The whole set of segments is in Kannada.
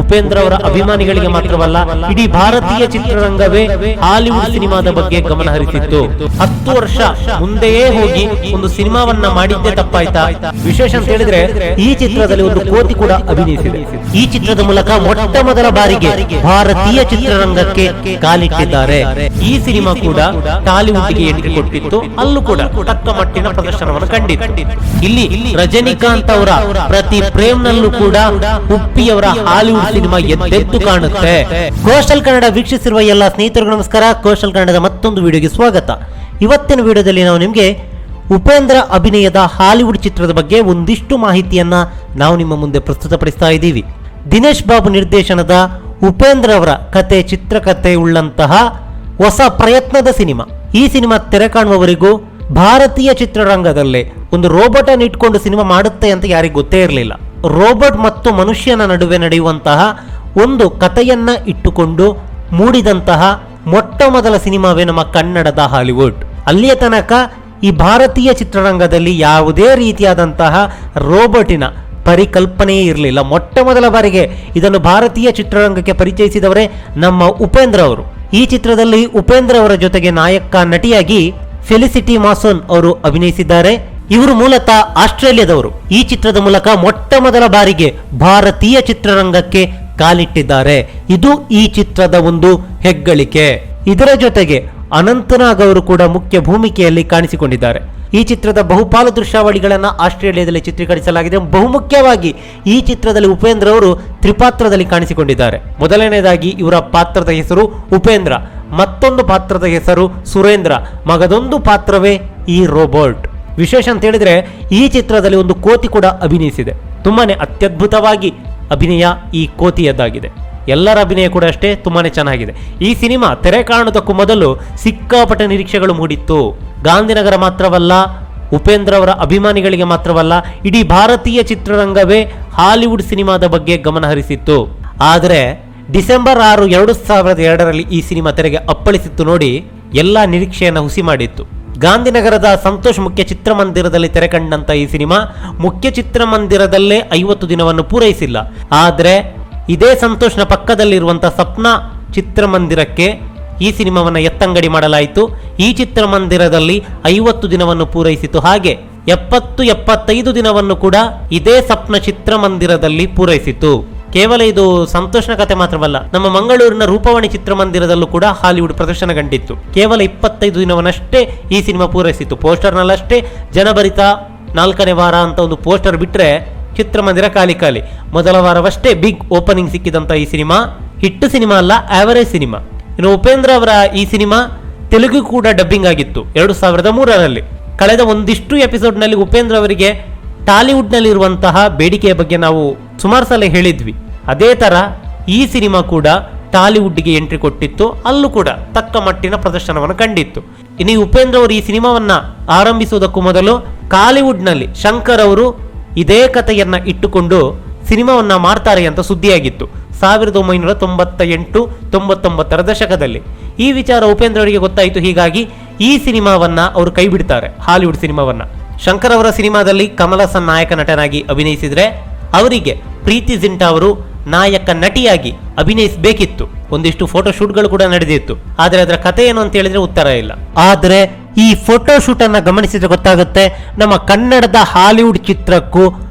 ಉಪೇಂದ್ರ ಅವರ ಅಭಿಮಾನಿಗಳಿಗೆ ಮಾತ್ರವಲ್ಲ, ಇಡೀ ಭಾರತೀಯ ಚಿತ್ರರಂಗವೇ ಹಾಲಿವುಡ್ ಸಿನಿಮಾದ ಬಗ್ಗೆ ಗಮನ ಹರಿಸಿತ್ತು. 10 ವರ್ಷ ಮುಂದೆಯೇ ಹೋಗಿ ಒಂದು ಸಿನಿಮಾವನ್ನ ಮಾಡಿದ್ದೇ ತಪ್ಪಾಯ್ತಾ? ವಿಶೇಷ ಅಂತ ಹೇಳಿದ್ರೆ ಈ ಚಿತ್ರದಲ್ಲಿ ಒಂದು ಕೋತಿ ಕೂಡ ಅಭಿನಯಿಸಿದೆ. ಈ ಚಿತ್ರದ ಮೂಲಕ ಮೊಟ್ಟ ಮೊದಲ ಬಾರಿಗೆ ಭಾರತೀಯ ಚಿತ್ರರಂಗಕ್ಕೆ ಕಾಲಿಟ್ಟಿದ್ದಾರೆ. ಈ ಸಿನಿಮಾ ಕೂಡ ಟಾಲಿವುಡ್ಗೆ ಎಂಟ್ರಿ ಕೊಟ್ಟಿತ್ತು. ಅಲ್ಲೂ ಕೂಡ ತಕ್ಕ ಮಟ್ಟಿನ ಪ್ರದರ್ಶನವನ್ನು ಕಂಡಿತ್ತು. ಇಲ್ಲಿ ರಜನಿಕಾಂತ್ ಅವರ ಪ್ರತಿ ಪ್ರೇಮ್ನಲ್ಲೂ ಕೂಡ ಉಪ್ಪಿಯವರ ಹಾಲಿವುಡ್ ಸಿನಿಮಾ ಎದ್ದೆದ್ದು ಕಾಣುತ್ತೆ. ಕೋಸ್ಟಲ್ ಕನ್ನಡ ವೀಕ್ಷಿಸಿರುವ ಎಲ್ಲ ಸ್ನೇಹಿತರಿಗೂ ನಮಸ್ಕಾರ. ಕೋಸ್ಟಲ್ ಕನ್ನಡದ ಮತ್ತೊಂದು ವಿಡಿಯೋಗೆ ಸ್ವಾಗತ. ಇವತ್ತಿನ ವಿಡಿಯೋದಲ್ಲಿ ನಾವು ನಿಮಗೆ ಉಪೇಂದ್ರ ಅಭಿನಯದ ಹಾಲಿವುಡ್ ಚಿತ್ರದ ಬಗ್ಗೆ ಒಂದಿಷ್ಟು ಮಾಹಿತಿಯನ್ನ ನಾವು ನಿಮ್ಮ ಮುಂದೆ ಪ್ರಸ್ತುತಪಡಿಸ್ತಾ ಇದ್ದೀವಿ. ದಿನೇಶ್ ಬಾಬು ನಿರ್ದೇಶನದ ಉಪೇಂದ್ರ ಅವರ ಕತೆ, ಚಿತ್ರಕಥೆ ಉಳ್ಳಂತಹ ಹೊಸ ಪ್ರಯತ್ನದ ಸಿನಿಮಾ. ಈ ಸಿನಿಮಾ ತೆರೆ ಕಾಣುವವರೆಗೂ ಭಾರತೀಯ ಚಿತ್ರರಂಗದಲ್ಲೇ ಒಂದು ರೋಬೋಟ್ ಅನ್ನು ಇಟ್ಕೊಂಡು ಸಿನಿಮಾ ಮಾಡುತ್ತೆ ಅಂತ ಯಾರಿಗೂ ಗೊತ್ತೇ ಇರಲಿಲ್ಲ. ರೋಬೋಟ್ ಮತ್ತು ಮನುಷ್ಯನ ನಡುವೆ ನಡೆಯುವಂತಹ ಒಂದು ಕಥೆಯನ್ನ ಇಟ್ಟುಕೊಂಡು ಮೂಡಿದಂತಹ ಮೊಟ್ಟ ಮೊದಲ ಸಿನಿಮಾವೇ ನಮ್ಮ ಕನ್ನಡದ ಹಾಲಿವುಡ್. ಅಲ್ಲಿಯ ತನಕ ಈ ಭಾರತೀಯ ಚಿತ್ರರಂಗದಲ್ಲಿ ಯಾವುದೇ ರೀತಿಯಾದಂತಹ ರೋಬೋಟಿನ ಪರಿಕಲ್ಪನೆಯೇ ಇರಲಿಲ್ಲ. ಮೊಟ್ಟ ಮೊದಲ ಬಾರಿಗೆ ಇದನ್ನು ಭಾರತೀಯ ಚಿತ್ರರಂಗಕ್ಕೆ ಪರಿಚಯಿಸಿದವರೇ ನಮ್ಮ ಉಪೇಂದ್ರ ಅವರು. ಈ ಚಿತ್ರದಲ್ಲಿ ಉಪೇಂದ್ರ ಅವರ ಜೊತೆಗೆ ನಾಯಕ ನಟಿಯಾಗಿ ಫೆಲಿಸಿಟಿ ಮಾಸೋನ್ ಅವರು ಅಭಿನಯಿಸಿದ್ದಾರೆ. ಇವರು ಮೂಲತಃ ಆಸ್ಟ್ರೇಲಿಯಾದವರು. ಈ ಚಿತ್ರದ ಮೂಲಕ ಮೊಟ್ಟ ಮೊದಲ ಬಾರಿಗೆ ಭಾರತೀಯ ಚಿತ್ರರಂಗಕ್ಕೆ ಕಾಲಿಟ್ಟಿದ್ದಾರೆ. ಇದು ಈ ಚಿತ್ರದ ಒಂದು ಹೆಗ್ಗಳಿಕೆ. ಇದರ ಜೊತೆಗೆ ಅನಂತನಾಗ್ ಅವರು ಕೂಡ ಮುಖ್ಯ ಭೂಮಿಕೆಯಲ್ಲಿ ಕಾಣಿಸಿಕೊಂಡಿದ್ದಾರೆ. ಈ ಚಿತ್ರದ ಬಹುಪಾಲು ದೃಶ್ಯಾವಳಿಗಳನ್ನು ಆಸ್ಟ್ರೇಲಿಯಾದಲ್ಲಿ ಚಿತ್ರೀಕರಿಸಲಾಗಿದೆ. ಬಹುಮುಖ್ಯವಾಗಿ ಈ ಚಿತ್ರದಲ್ಲಿ ಉಪೇಂದ್ರ ಅವರು ತ್ರಿಪಾತ್ರದಲ್ಲಿ ಕಾಣಿಸಿಕೊಂಡಿದ್ದಾರೆ. ಮೊದಲನೇದಾಗಿ ಇವರ ಪಾತ್ರದ ಹೆಸರು ಉಪೇಂದ್ರ, ಮತ್ತೊಂದು ಪಾತ್ರದ ಹೆಸರು ಸುರೇಂದ್ರ, ಮಗದೊಂದು ಪಾತ್ರವೇ ಈ ರೋಬೋಟ್. ವಿಶೇಷ ಅಂತ ಹೇಳಿದ್ರೆ ಈ ಚಿತ್ರದಲ್ಲಿ ಒಂದು ಕೋತಿ ಕೂಡ ಅಭಿನಯಿಸಿದೆ. ತುಂಬಾನೇ ಅತ್ಯದ್ಭುತವಾಗಿ ಅಭಿನಯ ಈ ಕೋತಿಯದ್ದಾಗಿದೆ. ಎಲ್ಲರ ಅಭಿನಯ ಕೂಡ ಅಷ್ಟೇ ತುಂಬಾನೇ ಚೆನ್ನಾಗಿದೆ. ಈ ಸಿನಿಮಾ ತೆರೆ ಕಾಣುವುದಕ್ಕೂ ಮೊದಲು ಸಿಕ್ಕಾಪಟ್ಟೆ ನಿರೀಕ್ಷೆಗಳು ಮೂಡಿತ್ತು. ಗಾಂಧಿನಗರ ಮಾತ್ರವಲ್ಲ, ಉಪೇಂದ್ರ ಅವರ ಅಭಿಮಾನಿಗಳಿಗೆ ಮಾತ್ರವಲ್ಲ, ಇಡೀ ಭಾರತೀಯ ಚಿತ್ರರಂಗವೇ ಹಾಲಿವುಡ್ ಸಿನಿಮಾದ ಬಗ್ಗೆ ಗಮನ ಹರಿಸಿತ್ತು. ಆದರೆ ಡಿಸೆಂಬರ್ 6, 2002ರಲ್ಲಿ ಈ ಸಿನಿಮಾ ತೆರೆಗೆ ಅಪ್ಪಳಿಸಿತ್ತು ನೋಡಿ, ಎಲ್ಲ ನಿರೀಕ್ಷೆಯನ್ನು ಹುಸಿ ಮಾಡಿತ್ತು. ಗಾಂಧಿನಗರದ ಸಂತೋಷ್ ಮುಖ್ಯ ಚಿತ್ರಮಂದಿರದಲ್ಲಿ ತೆರೆ ಕಂಡಂತ ಈ ಸಿನಿಮಾ ಮುಖ್ಯ ಚಿತ್ರಮಂದಿರದಲ್ಲೇ 50 ದಿನವನ್ನು ಪೂರೈಸಿಲ್ಲ. ಆದರೆ ಇದೇ ಸಂತೋಷ್ನ ಪಕ್ಕದಲ್ಲಿರುವಂತಹ ಸಪ್ನಾ ಚಿತ್ರಮಂದಿರಕ್ಕೆ ಈ ಸಿನಿಮಾವನ್ನು ಎತ್ತಂಗಡಿ ಮಾಡಲಾಯಿತು. ಈ ಚಿತ್ರಮಂದಿರದಲ್ಲಿ 50 ದಿನವನ್ನು ಪೂರೈಸಿತು. ಹಾಗೆ 70-75 ದಿನವನ್ನು ಕೂಡ ಇದೇ ಸಪ್ನ ಚಿತ್ರಮಂದಿರದಲ್ಲಿ ಪೂರೈಸಿತು. ಕೇವಲ ಇದು ಸಂತೋಷನ ಕತೆ ಮಾತ್ರವಲ್ಲ, ನಮ್ಮ ಮಂಗಳೂರಿನ ರೂಪವಾಣಿ ಚಿತ್ರಮಂದಿರದಲ್ಲೂ ಕೂಡ ಹಾಲಿವುಡ್ ಪ್ರದರ್ಶನ ಕಂಡಿತ್ತು. ಕೇವಲ 25 ದಿನವನ್ನಷ್ಟೇ ಈ ಸಿನಿಮಾ ಪೂರೈಸಿತು. ಪೋಸ್ಟರ್ನಲ್ಲಷ್ಟೇ ಜನಭರಿತ 4ನೇ ವಾರ ಅಂತ ಒಂದು ಪೋಸ್ಟರ್ ಬಿಟ್ಟರೆ ಚಿತ್ರಮಂದಿರ ಖಾಲಿ. ಮೊದಲ ವಾರವಷ್ಟೇ ಬಿಗ್ ಓಪನಿಂಗ್ ಸಿಕ್ಕಿದಂತ ಈ ಸಿನಿಮಾ ಹಿಟ್ಟು ಸಿನಿಮಾ ಅಲ್ಲ, ಆವರೇಜ್ ಸಿನಿಮಾ. ಇನ್ನು ಉಪೇಂದ್ರ ಅವರ ಈ ಸಿನಿಮಾ ತೆಲುಗು ಕೂಡ ಡಬ್ಬಿಂಗ್ ಆಗಿತ್ತು 2003ರಲ್ಲಿ. ಕಳೆದ ಒಂದಿಷ್ಟು ಎಪಿಸೋಡ್ನಲ್ಲಿ ಉಪೇಂದ್ರ ಅವರಿಗೆ ಟಾಲಿವುಡ್ನಲ್ಲಿ ಇರುವಂತಹ ಬೇಡಿಕೆಯ ಬಗ್ಗೆ ನಾವು ಸುಮಾರು ಸಲ ಹೇಳಿದ್ವಿ. ಅದೇ ತರ ಈ ಸಿನಿಮಾ ಕೂಡ ಟಾಲಿವುಡ್ಗೆ ಎಂಟ್ರಿ ಕೊಟ್ಟಿತ್ತು. ಅಲ್ಲೂ ಕೂಡ ತಕ್ಕ ಮಟ್ಟಿನ ಪ್ರದರ್ಶನವನ್ನು ಕಂಡಿತ್ತು. ಇನ್ನು ಉಪೇಂದ್ರ ಅವರು ಈ ಸಿನಿಮಾವನ್ನ ಆರಂಭಿಸುವುದಕ್ಕೂ ಮೊದಲು ಕಾಲಿವುಡ್ನಲ್ಲಿ ಶಂಕರ್ ಅವರು ಇದೇ ಕಥೆಯನ್ನ ಇಟ್ಟುಕೊಂಡು ಸಿನಿಮಾವನ್ನ ಮಾಡ್ತಾರೆ ಅಂತ ಸುದ್ದಿಯಾಗಿತ್ತು 1998-99ರ ದಶಕದಲ್ಲಿ. ಈ ವಿಚಾರ ಉಪೇಂದ್ರ ಅವರಿಗೆ ಗೊತ್ತಾಯಿತು. ಹೀಗಾಗಿ ಈ ಸಿನಿಮಾವನ್ನ ಅವರು ಕೈ ಬಿಡ್ತಾರೆ, ಹಾಲಿವುಡ್ ಸಿನಿಮಾವನ್ನ. ಶಂಕರ್ ಅವರ ಸಿನಿಮಾದಲ್ಲಿ ಕಮಲ್ ಹಾಸನ್ ನಾಯಕ ನಟನಾಗಿ ಅಭಿನಯಿಸಿದ್ರೆ ಅವರಿಗೆ ಪ್ರೀತಿ ಜಿಂಟಾ ಅವರು ನಾಯಕ ನಟಿಯಾಗಿ ಅಭಿನಯಿಸಬೇಕಿತ್ತು. ಒಂದಿಷ್ಟು ಫೋಟೋ ಶೂಟ್ಗಳು ಕೂಡ ನಡೆದಿತ್ತು. ಆದರೆ ಅದರ ಕಥೆ ಏನು ಅಂತ ಹೇಳಿದ್ರೆ ಉತ್ತರ ಇಲ್ಲ. ಆದರೆ ಈ ಫೋಟೋ ಶೂಟ್ ಅನ್ನ ಗಮನಿಸಿದ್ರೆ ಗೊತ್ತಾಗುತ್ತೆ, ನಮ್ಮ ಕನ್ನಡದ ಹಾಲಿವುಡ್ ಚಿತ್ರಕ್ಕೂ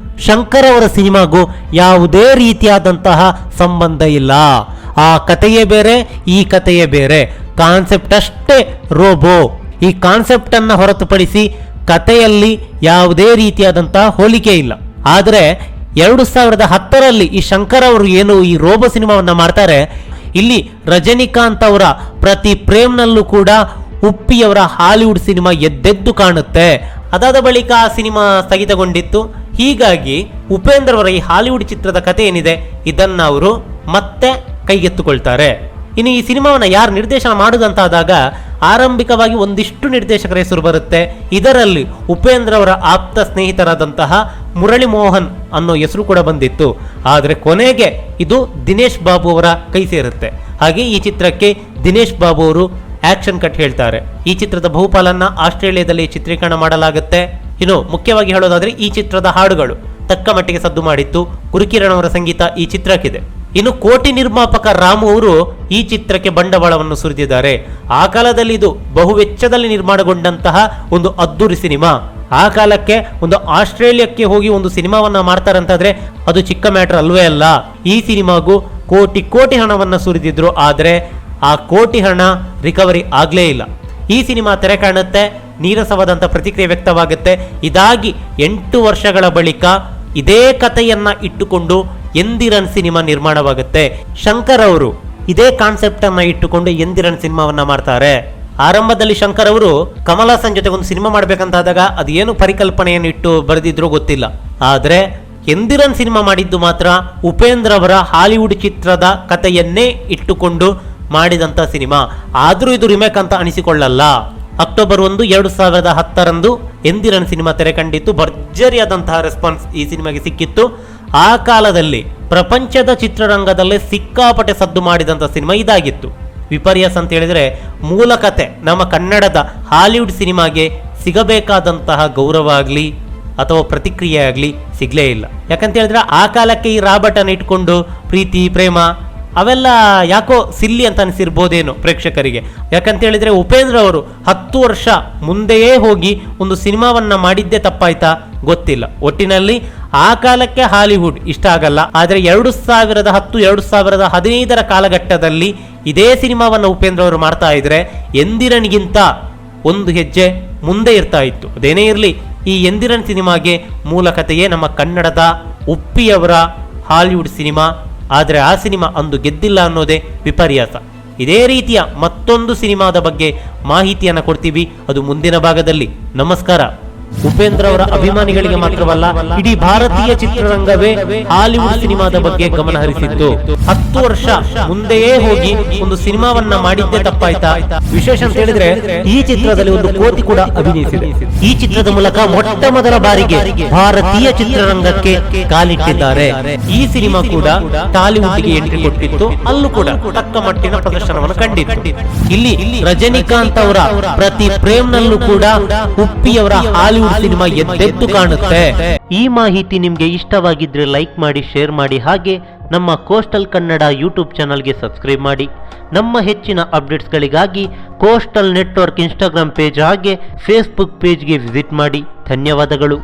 ಶಂಕರ್ ಅವರ ಸಿನಿಮಾಗೂ ಯಾವುದೇ ರೀತಿಯಾದಂತಹ ಸಂಬಂಧ ಇಲ್ಲ. ಆ ಕಥೆಯೇ ಬೇರೆ, ಈ ಕಥೆಯೇ ಬೇರೆ. ಕಾನ್ಸೆಪ್ಟ್ ಅಷ್ಟೇ ರೋಬೋ. ಈ ಕಾನ್ಸೆಪ್ಟ್ ಅನ್ನ ಹೊರತುಪಡಿಸಿ ಕಥೆಯಲ್ಲಿ ಯಾವುದೇ ರೀತಿಯಾದಂತಹ ಹೋಲಿಕೆ ಇಲ್ಲ. ಆದರೆ 2010ರಲ್ಲಿ ಈ ಶಂಕರ್ ಅವರು ಏನು ಈ ರೋಬೋ ಸಿನಿಮಾವನ್ನ ಮಾಡ್ತಾರೆ, ಇಲ್ಲಿ ರಜನಿಕಾಂತ್ ಅವರ ಪ್ರತಿ ಪ್ರೇಮ್ನಲ್ಲೂ ಕೂಡ ಉಪ್ಪಿಯವರ ಹಾಲಿವುಡ್ ಸಿನಿಮಾ ಎದ್ದೆದ್ದು ಕಾಣುತ್ತೆ. ಅದಾದ ಬಳಿಕ ಆ ಸಿನಿಮಾ ಸ್ಥಗಿತಗೊಂಡಿತ್ತು. ಹೀಗಾಗಿ ಉಪೇಂದ್ರ ಅವರ ಈ ಹಾಲಿವುಡ್ ಚಿತ್ರದ ಕಥೆ ಏನಿದೆ ಇದನ್ನ ಅವರು ಮತ್ತೆ ಕೈಗೆತ್ತುಕೊಳ್ತಾರೆ. ಇನ್ನು ಈ ಸಿನಿಮಾವನ್ನ ಯಾರು ನಿರ್ದೇಶನ ಮಾಡುದಂತಾದಾಗ ಆರಂಭಿಕವಾಗಿ ಒಂದಿಷ್ಟು ನಿರ್ದೇಶಕರ ಹೆಸರು ಬರುತ್ತೆ. ಇದರಲ್ಲಿ ಉಪೇಂದ್ರ ಅವರ ಆಪ್ತ ಸ್ನೇಹಿತರಾದಂತಹ ಮುರಳಿ ಮೋಹನ್ ಅನ್ನೋ ಹೆಸರು ಕೂಡ ಬಂದಿತ್ತು. ಆದರೆ ಕೊನೆಗೆ ಇದು ದಿನೇಶ್ ಬಾಬು ಅವರ ಕೈ ಸೇರುತ್ತೆ. ಹಾಗೆ ಈ ಚಿತ್ರಕ್ಕೆ ದಿನೇಶ್ ಬಾಬು ಅವರು ಆಕ್ಷನ್ ಕಟ್ ಹೇಳ್ತಾರೆ. ಈ ಚಿತ್ರದ ಬಹುಪಾಲನ್ನ ಆಸ್ಟ್ರೇಲಿಯಾದಲ್ಲಿ ಚಿತ್ರೀಕರಣ ಮಾಡಲಾಗುತ್ತೆ. ಇನ್ನು ಮುಖ್ಯವಾಗಿ ಹೇಳೋದಾದ್ರೆ ಈ ಚಿತ್ರದ ಹಾಡುಗಳು ತಕ್ಕ ಮಟ್ಟಿಗೆ ಸದ್ದು ಮಾಡಿತ್ತು. ಗುರುಕಿರಣ್ ಅವರ ಸಂಗೀತ ಈ ಚಿತ್ರಕ್ಕಿದೆ. ಇನ್ನು ಕೋಟಿ ನಿರ್ಮಾಪಕ ರಾಮು ಅವರು ಈ ಚಿತ್ರಕ್ಕೆ ಬಂಡವಾಳವನ್ನು ಸುರಿದಿದ್ದಾರೆ. ಆ ಕಾಲದಲ್ಲಿ ಇದು ಬಹುವೆಚ್ಚದಲ್ಲಿ ನಿರ್ಮಾಣಗೊಂಡಂತಹ ಒಂದು ಅದ್ದೂರಿ ಸಿನಿಮಾ. ಆ ಕಾಲಕ್ಕೆ ಒಂದು ಆಸ್ಟ್ರೇಲಿಯಾಕ್ಕೆ ಹೋಗಿ ಒಂದು ಸಿನಿಮಾವನ್ನ ಮಾಡ್ತಾರಂತಾದ್ರೆ ಅದು ಚಿಕ್ಕ ಮ್ಯಾಟರ್ ಅಲ್ವೇ ಅಲ್ಲ. ಈ ಸಿನಿಮಾಗೂ ಕೋಟಿ ಕೋಟಿ ಹಣವನ್ನ ಸುರಿದಿದ್ರು, ಆದ್ರೆ ಆ ಕೋಟಿ ಹಣ ರಿಕವರಿ ಆಗ್ಲೇ ಇಲ್ಲ. ಈ ಸಿನಿಮಾ ತೆರೆ ಕಾಣುತ್ತೆ, ನೀರಸವಾದಂಥ ಪ್ರತಿಕ್ರಿಯೆ ವ್ಯಕ್ತವಾಗುತ್ತೆ. ಇದಾಗಿ 8 ವರ್ಷಗಳ ಬಳಿಕ ಇದೇ ಕಥೆಯನ್ನ ಇಟ್ಟುಕೊಂಡು ಎಂದಿರನ್ ಸಿನಿಮಾ ನಿರ್ಮಾಣವಾಗುತ್ತೆ. ಶಂಕರ್ ಅವರು ಇದೇ ಕಾನ್ಸೆಪ್ಟ್ ಅನ್ನ ಇಟ್ಟುಕೊಂಡು ಎಂದಿರನ್ ಸಿನಿಮಾವನ್ನ ಮಾಡ್ತಾರೆ. ಆರಂಭದಲ್ಲಿ ಶಂಕರ್ ಅವರು ಕಮಲ್ ಹಾಸನ್ ಜೊತೆ ಒಂದು ಸಿನಿಮಾ ಮಾಡ್ಬೇಕಂತಾದಾಗ ಅದು ಏನು ಪರಿಕಲ್ಪನೆಯನ್ನು ಇಟ್ಟು ಬರೆದಿದ್ರು ಗೊತ್ತಿಲ್ಲ. ಆದ್ರೆ ಎಂದಿರನ್ ಸಿನಿಮಾ ಮಾಡಿದ್ದು ಮಾತ್ರ ಉಪೇಂದ್ರ ಅವರ ಹಾಲಿವುಡ್ ಚಿತ್ರದ ಕಥೆಯನ್ನೇ ಇಟ್ಟುಕೊಂಡು ಮಾಡಿದಂತ ಸಿನಿಮಾ. ಆದ್ರೂ ಇದು ರಿಮೇಕ್ ಅಂತ ಅನಿಸಿಕೊಳ್ಳಲ್ಲ. ಅಕ್ಟೋಬರ್ 1, 2010 ಎಂದಿರನ್ ಸಿನಿಮಾ ತೆರೆ ಕಂಡಿತ್ತು. ಭರ್ಜರಿಯಾದಂತಹ ರೆಸ್ಪಾನ್ಸ್ ಈ ಸಿನಿಮಾಗೆ ಸಿಕ್ಕಿತ್ತು. ಆ ಕಾಲದಲ್ಲಿ ಪ್ರಪಂಚದ ಚಿತ್ರರಂಗದಲ್ಲೇ ಸಿಕ್ಕಾಪಟ್ಟೆ ಸದ್ದು ಮಾಡಿದಂಥ ಸಿನಿಮಾ ಇದಾಗಿತ್ತು. ವಿಪರ್ಯಾಸ ಅಂತ ಹೇಳಿದ್ರೆ ಮೂಲ ಕತೆ ನಮ್ಮ ಕನ್ನಡದ ಹಾಲಿವುಡ್ ಸಿನಿಮಾಗೆ ಸಿಗಬೇಕಾದಂತಹ ಗೌರವ ಆಗಲಿ ಅಥವಾ ಪ್ರತಿಕ್ರಿಯೆ ಆಗಲಿ ಸಿಗಲೇ ಇಲ್ಲ. ಯಾಕಂತ ಹೇಳಿದ್ರೆ ಆ ಕಾಲಕ್ಕೆ ಈ ರಾಬರ್ಟನ್ನು ಇಟ್ಕೊಂಡು ಪ್ರೀತಿ ಪ್ರೇಮ ಅವೆಲ್ಲ ಯಾಕೋ ಸಿಲ್ಲಿ ಅಂತ ಅನಿಸಿರ್ಬೋದೇನೋ ಪ್ರೇಕ್ಷಕರಿಗೆ. ಯಾಕಂತ ಹೇಳಿದ್ರೆ ಉಪೇಂದ್ರ ಅವರು 10 ವರ್ಷ ಮುಂದೆಯೇ ಹೋಗಿ ಒಂದು ಸಿನಿಮಾವನ್ನ ಮಾಡಿದ್ದೇ ತಪ್ಪಾಯ್ತಾ ಗೊತ್ತಿಲ್ಲ. ಒಟ್ಟಿನಲ್ಲಿ ಆ ಕಾಲಕ್ಕೆ ಹಾಲಿವುಡ್ ಇಷ್ಟ ಆಗಲ್ಲ. ಆದ್ರೆ 2010 2015 ಕಾಲಘಟ್ಟದಲ್ಲಿ ಇದೇ ಸಿನಿಮಾವನ್ನ ಉಪೇಂದ್ರ ಅವರು ಮಾಡ್ತಾ ಇದ್ರೆ ಎಂದಿರನಿಗಿಂತ ಒಂದು ಹೆಜ್ಜೆ ಮುಂದೆ ಇರ್ತಾ ಇತ್ತು. ಅದೇನೇ ಇರಲಿ, ಈ ಎಂದಿರನ್ ಸಿನಿಮಾಗೆ ಮೂಲ ಕಥೆಯೇ ನಮ್ಮ ಕನ್ನಡದ ಉಪ್ಪಿಯವರ ಹಾಲಿವುಡ್ ಸಿನಿಮಾ. ಆದರೆ ಆ ಸಿನಿಮಾ ಅಂದು ಗೆದ್ದಿಲ್ಲ ಅನ್ನೋದೇ ವಿಪರ್ಯಾಸ. ಇದೇ ರೀತಿಯ ಮತ್ತೊಂದು ಸಿನಿಮಾದ ಬಗ್ಗೆ ಮಾಹಿತಿಯನ್ನು ಕೊಡ್ತೀವಿ, ಅದು ಮುಂದಿನ ಭಾಗದಲ್ಲಿ. ನಮಸ್ಕಾರ. ಉಪೇಂದ್ರ ಅವರ ಅಭಿಮಾನಿಗಳಿಗೆ ಮಾತ್ರವಲ್ಲ, ಇಡೀ ಭಾರತೀಯ ಚಿತ್ರರಂಗವೇ ಹಾಲಿವುಡ್ ಸಿನಿಮಾದ ಬಗ್ಗೆ ಗಮನ ಹರಿಸಿತ್ತು. 10 ವರ್ಷ ಮುಂದೆಯೇ ಹೋಗಿ ಒಂದು ಸಿನಿಮಾವನ್ನ ಮಾಡಿದ್ದೇ ತಪ್ಪಾಯ್ತಾ? ವಿಶೇಷ ಅಂತ ಹೇಳಿದ್ರೆ ಈ ಚಿತ್ರದಲ್ಲಿ ಒಂದು ಕೋತಿ ಕೂಡ ಅಭಿನಯಿಸಿದೆ. ಈ ಚಿತ್ರದ ಮೂಲಕ ಮೊಟ್ಟ ಮೊದಲ ಬಾರಿಗೆ ಭಾರತೀಯ ಚಿತ್ರರಂಗಕ್ಕೆ ಕಾಲಿಟ್ಟಿದ್ದಾರೆ. ಈ ಸಿನಿಮಾ ಕೂಡ ಟಾಲಿವುಡ್ಗೆ ಎಂಟ್ರಿ ಕೊಟ್ಟಿತ್ತು. ಅಲ್ಲೂ ಕೂಡ ತಕ್ಕ ಮಟ್ಟಿನ ಪ್ರದರ್ಶನವನ್ನು ಕಂಡಿತ್ತು. ಇಲ್ಲಿ ರಜನಿಕಾಂತ್ ಅವರ ಪ್ರತಿ ಪ್ರೇಮ್ನಲ್ಲೂ ಕೂಡ ಉಪ್ಪಿಯವರ ಹಾಲಿವುಡ್ ಸಿನಿಮಾ ಎದ್ದೆದ್ದು ಕಾಣುತ್ತೆ. ಈ ಮಾಹಿತಿ ನಿಮ್ಗೆ ಇಷ್ಟವಾಗಿದ್ರೆ ಲೈಕ್ ಮಾಡಿ, ಶೇರ್ ಮಾಡಿ, ಹಾಗೆ ನಮ್ಮ ಕೋಸ್ಟಲ್ ಕನ್ನಡ ಯೂಟ್ಯೂಬ್ ಚಾನಲ್ಗೆ ಸಬ್ಸ್ಕ್ರೈಬ್ ಮಾಡಿ. ನಮ್ಮ ಹೆಚ್ಚಿನ ಅಪ್ಡೇಟ್ಸ್ಗಳಿಗಾಗಿ ಕೋಸ್ಟಲ್ ನೆಟ್ವರ್ಕ್ ಇನ್ಸ್ಟಾಗ್ರಾಮ್ ಪೇಜ್ ಹಾಗೆ ಫೇಸ್ಬುಕ್ ಪೇಜ್ಗೆ ವಿಸಿಟ್ ಮಾಡಿ. ಧನ್ಯವಾದಗಳು.